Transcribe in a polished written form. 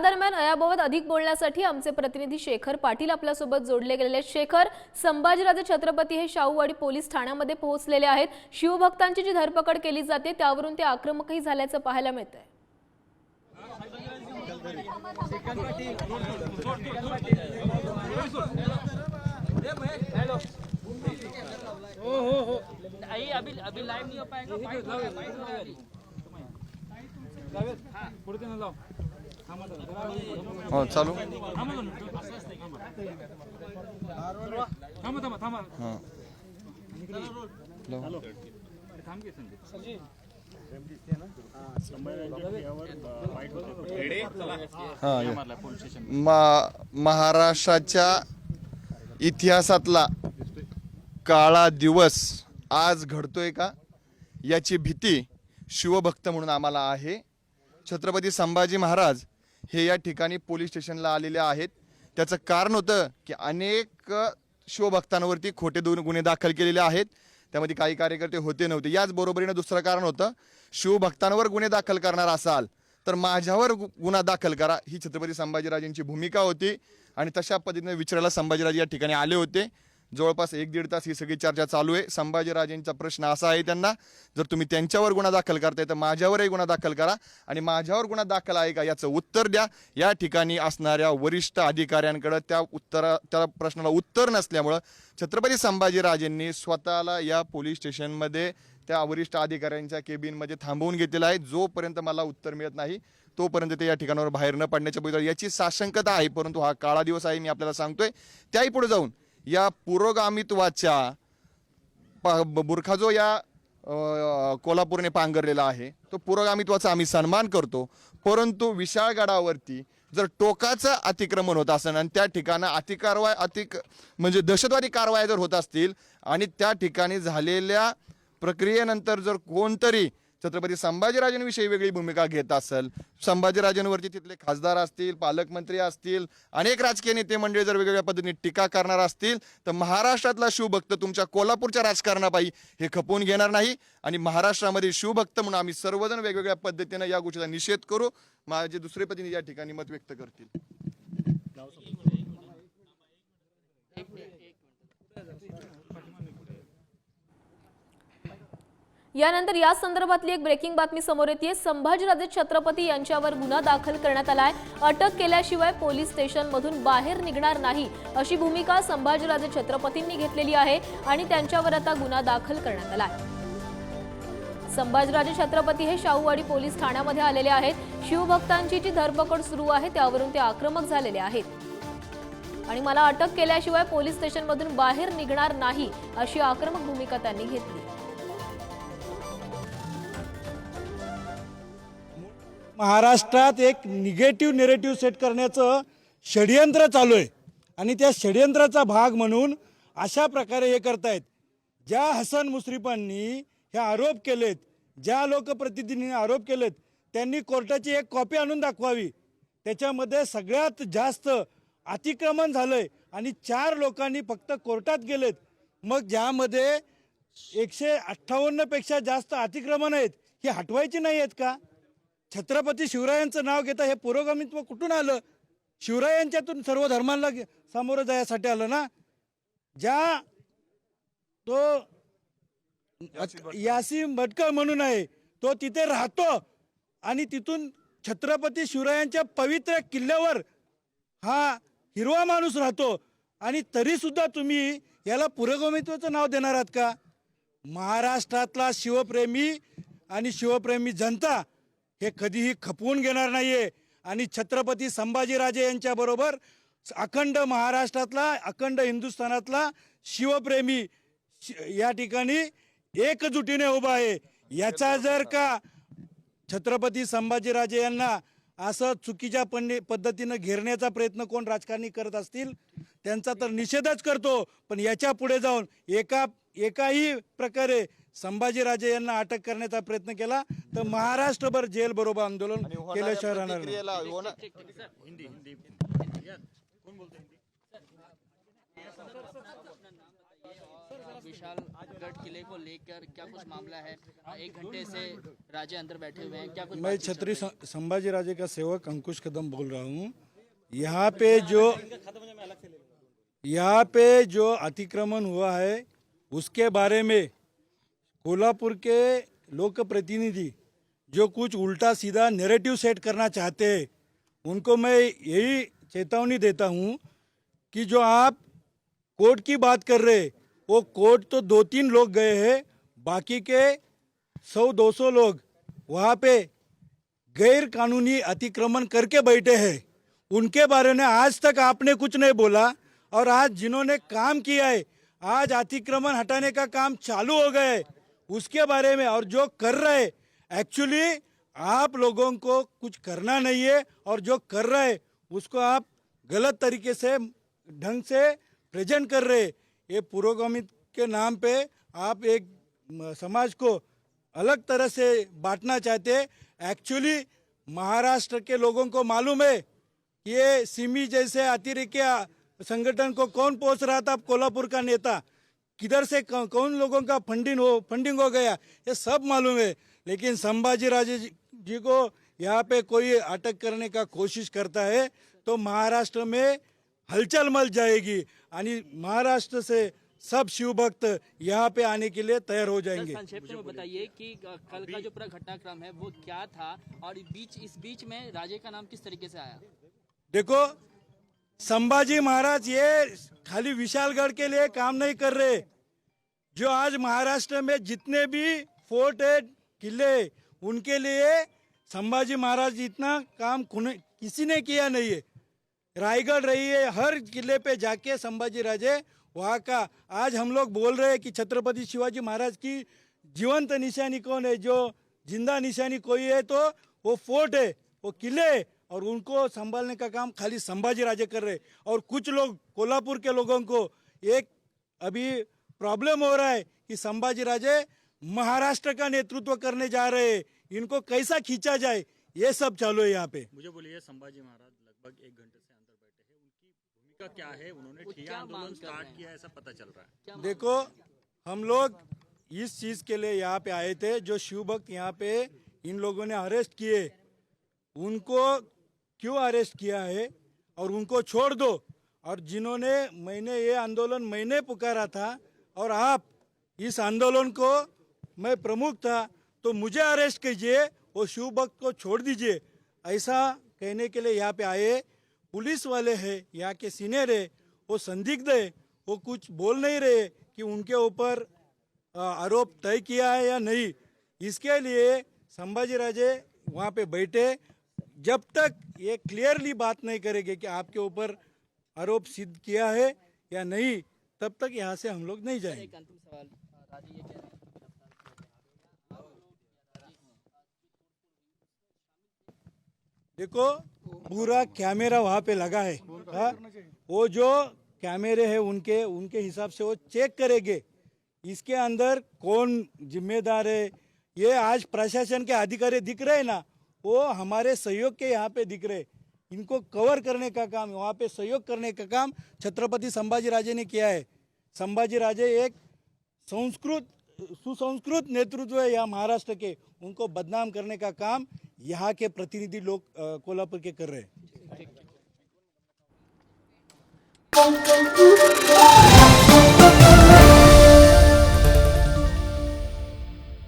दरम्यान याबाबत अधिक बोलण्यासाठी आमचे प्रतिनिधी शेखर पाटील आपल्यासोबत जोडले गेलेले आहेत। शेखर, संभाजीराजे छत्रपती हे शाहूवाडी पोलीस ठाण्यामध्ये पोहोचलेले आहेत। शिवभक्तांची जी धरपकड केली जाते त्यावरून ते आक्रमकही झाल्याचं पाहायला मिळतंय। अभी लाइव नहीं हो पाएगा। हो चालू महाराष्ट्राच्या इतिहासातला काळा दिवस आज घडतोय का याची भीती शिवभक्त म्हणून आम्हाला आहे। छत्रपती संभाजी महाराज हे या ठिकाणी पोलीस स्टेशनला आलेले आहेत। त्याचं कारण होतं की अनेक शिवभक्तांवरती खोटे गुन्हे दाखल केलेले आहेत। त्यामध्ये काही कार्यकर्ते होते नव्हते। याच बरोबरीने दुसरं कारण होतं, शिवभक्तांवर गुन्हे दाखल करणार असाल तर माझ्यावर गुन्हा दाखल करा, ही छत्रपती संभाजीराजेंची भूमिका होती। आणि तशा पद्धतीने विचारायला संभाजीराजे या ठिकाणी आले होते। जवळपास 1-1.5 तास ही सगळी चर्चा चालू आहे। संभाजीराजेंचा प्रश्न असा आहे त्यांना, जर तुम्ही त्यांच्यावर गुन्हा दाखल करताय तर माझ्यावरही गुन्हा दाखल करा आणि माझ्यावर गुन्हा दाखल आहे का याचं उत्तर द्या। या ठिकाणी असणाऱ्या वरिष्ठ अधिकाऱ्यांकडे त्या प्रश्नाला उत्तर नसल्यामुळं छत्रपती संभाजीराजेंनी स्वतःला या पोलीस स्टेशनमध्ये त्या वरिष्ठ अधिकाऱ्यांच्या केबिनमध्ये थांबवून घेतलेलं आहे। जोपर्यंत मला उत्तर मिळत नाही तोपर्यंत ते या ठिकाणावर बाहेर न पडण्याच्या बद्दल याची साशंकता आहे। परंतु हा काळा दिवस आहे, मी आपल्याला सांगतोय। त्याही पुढे जाऊन या पुरोगामित्वाच्या बुरखा जो या कोल्हापूरने पांघरलेला आहे तो पुरोगामित्वाचा आम्ही सन्मान करतो। परंतु विशाळगडावरती जर टोकाचं अतिक्रमण होत असेल आणि त्या ठिकाणी म्हणजे दहशतवादी कारवाया जर होत असतील आणि त्या ठिकाणी झालेल्या प्रक्रियेनंतर जर कोणतरी छत्रपती संभाजीराजेंविषयी वेगळी भूमिका घेत असेल, संभाजीराजेंवरती तिथले खासदार असतील, पालकमंत्री असतील, अनेक राजकीय नेते मंडळी जर वेगवेगळ्या पद्धतीने टीका करणार असतील तर महाराष्ट्रातला शिवभक्त तुमच्या कोल्हापूरच्या राजकारणापायी हे खपवून घेणार नाही। आणि महाराष्ट्रामध्ये शिवभक्त म्हणून आम्ही सर्वजण वेगवेगळ्या पद्धतीने या गोष्टीचा निषेध करू। माझे दुसरे प्रतिनिधी या ठिकाणी मत व्यक्त करतील। यानंतर या संदर्भातली एक ब्रेकिंग बातमी समोर येते। संभाजीराजे छत्रपती यांच्यावर गुन्हा दाखल करण्यात आलाय। अटक केल्याशिवाय पोलीस स्टेशन मधून बाहेर निघणार नाही अशी भूमिका संभाजीराजे छत्रपतींनी घेतलेली आहे आणि त्यांच्यावर आता गुन्हा दाखल करण्यात आलाय। संभाजीराजे छत्रपती हे शाहूवाडी पोलीस ठाण्यामध्ये आलेले आहेत। शिवभक्तांची जी धरपकड सुरू आहे त्यावरून ते आक्रमक झालेले आहेत आणि मला अटक केल्याशिवाय पोलीस स्टेशन मधून बाहेर निघणार नाही अशी आक्रमक भूमिका त्यांनी घेतली। महाराष्ट्रात एक निगेटिव्ह नेरेटिव्ह सेट करण्याचं षडयंत्र चालू आहे आणि त्या षडयंत्राचा भाग म्हणून अशा प्रकारे हे करतायत। ज्या हसन मुश्रीफांनी हे आरोप केलेत, ज्या लोकप्रतिनिधींनी आरोप केलेत, त्यांनी कोर्टाची एक कॉपी आणून दाखवावी। त्याच्यामध्ये सगळ्यात जास्त अतिक्रमण झालंय आणि 4 लोकांनी फक्त कोर्टात गेलेत। मग ज्यामध्ये 158 पेक्षा जास्त अतिक्रमण आहेत, ही हटवायची नाही आहेत का? छत्रपती शिवरायांचं नाव घेता हे पुरोगामित्व कुठून आलं? शिवरायांच्यातून सर्व धर्मांना सामोरं जायसाठी आलं ना। ज्या तो यासिम भटकळ म्हणून आहे तो तिथे राहतो आणि तिथून छत्रपती शिवरायांच्या पवित्र किल्ल्यावर हा हिरवा माणूस राहतो आणि तरी सुद्धा तुम्ही याला पुरोगामित्वाचं नाव देणार आहात का? महाराष्ट्रातला शिवप्रेमी आणि शिवप्रेमी जनता हे कधीही खपवून घेणार नाहीये आणि छत्रपती संभाजीराजे यांच्या बरोबर अखंड महाराष्ट्रातला, अखंड हिंदुस्थानातला शिवप्रेमी या ठिकाणी एकजुटीने उभा आहे। याचा जर का छत्रपती संभाजीराजे यांना असं चुकीच्या पद्धतीने घेरण्याचा प्रयत्न कोण राजकारणी करत असतील त्यांचा तर निषेधच करतो। पण याच्या पुढे जाऊन एकाही प्रकारे संभाजीराजे यांना अटक करण्याचा प्रयत्न केला तर महाराष्ट्रभर जेल बरोबर आंदोलन केल्याशिवाय राहणार नाही। विशालगढ़ किले को लेकर क्या कुछ मामला है? 1 घंटे से राजे अंदर बैठे हुए हैं, क्या कुछ मैं बातचीत चल छत्री रही है? संभाजी राजे का सेवक अंकुश कदम बोल रहा हूँ। यहाँ पे जो अतिक्रमण हुआ है उसके बारे में कोल्हापुर के लोक प्रतिनिधि जो कुछ उल्टा सीधा नैरेटिव सेट करना चाहते हैं, उनको मैं यही चेतावनी देता हूँ कि जो आप कोर्ट की बात कर रहे, वो कोर्ट तो 2-3 लोग गए हैं, बाकी के 100-200 लोग वहाँ पे गैर कानूनी अतिक्रमण करके बैठे हैं। उनके बारे में आज तक आपने कुछ नहीं बोला, और आज जिन्होंने काम किया है, आज अतिक्रमण हटाने का काम चालू हो गया है उसके बारे में, और जो कर रहे एक्चुअली आप लोगों को कुछ करना नहीं है, और जो कर रहे उसको आप गलत तरीके से ढंग से प्रेजेंट कर रहे। ये पुरोगामी के नाम पे आप एक समाज को अलग तरह से बांटना चाहते। एक्चुअली महाराष्ट्र के लोगों को मालूम है ये सिमी जैसे अतिरेकी संगठन को कौन पोस रहा था, कोल्हापुर का नेता किधर से कौन लोगों का फंडिंग हो गया, ये सब मालूम है। लेकिन संभाजी राजे जी को यहाँ पे कोई अटक करने का कोशिश करता है तो महाराष्ट्र में हलचल मच जाएगी, और महाराष्ट्र से सब शिव भक्त यहाँ पे आने के लिए तैयार हो जाएंगे। संक्षेप में बताइए कि कल का जो पूरा घटनाक्रम है वो क्या था, और इस बीच में राजे का नाम किस तरीके से आया? देखो, संभाजी महाराज ये खाली विशालगढ़ के लिए काम नहीं कर रहे। जो आज महाराष्ट्र में जितने भी फोर्ट है, किले, उनके लिए संभाजी महाराज इतना काम किसी ने किया नहीं है। रायगढ़ रही है, हर किले पे जाके संभाजी राजे वहाँ का, आज हम लोग बोल रहे हैं कि छत्रपति शिवाजी महाराज की जीवंत निशानी कौन है, जो जिंदा निशानी कोई है तो वो फोर्ट है, वो किले, और उनको संभालने का काम खाली संभाजी राजे कर रहे। और कुछ लोग कोल्हापुर के लोगों को एक अभी प्रॉब्लम हो रहा है कि संभाजी राजे महाराष्ट्र का नेतृत्व करने जा रहे हैं, इनको कैसा खींचा जाए, ये सब चालू है यहाँ पे। मुझे बोलिए, संभाजी महाराज लगभग 1 घंटे से अंदर बैठे हैं, उनकी भूमिका क्या है? उन्होंने ठिया आंदोलन स्टार्ट किया, ऐसा पता चल रहा है। देखो, हम लोग इस चीज के लिए यहाँ पे आए थे, जो शिव भक्त यहाँ पे इन लोगों ने अरेस्ट किए, उनको क्यों अरेस्ट किया है और उनको छोड़ दो। और जिन्होंने ये आंदोलन मैंने पुकारा था, और आप इस आंदोलन को, मैं प्रमुख था, तो मुझे अरेस्ट कीजिए, वो शिव भक्त को छोड़ दीजिए, ऐसा कहने के लिए यहाँ पे आए। पुलिस वाले हैं, यहाँ के सीनियर है, वो संदिग्ध है, वो कुछ बोल नहीं रहे कि उनके ऊपर आरोप तय किया है या नहीं। इसके लिए संभाजी राजे वहाँ पे बैठे, जब तक ये क्लियरली बात नहीं करेंगे कि आपके ऊपर आरोप सिद्ध किया है या नहीं, तब तक यहाँ से हम लोग नहीं जाएंगे। एक अंतिम सवाल, राजे ये कह रहे हैं देखो, पूरा कैमरा वहाँ पे लगा है, हाँ? वो जो कैमरे हैं उनके हिसाब से वो चेक करेंगे इसके अंदर कौन जिम्मेदार है। ये आज प्रशासन के अधिकारी दिख रहे हैं ना, वो हमारे सहयोग के यहाँ पे दिख रहे। इनको कवर करने का काम, वहाँ पे सहयोग करने का काम छत्रपति संभाजी राजे ने किया है। संभाजी राजे एक सुसंस्कृत नेतृत्व है यहाँ महाराष्ट्र के, उनको बदनाम करने का काम यहाँ के प्रतिनिधि लोग कोल्हापुर के कर रहे हैं।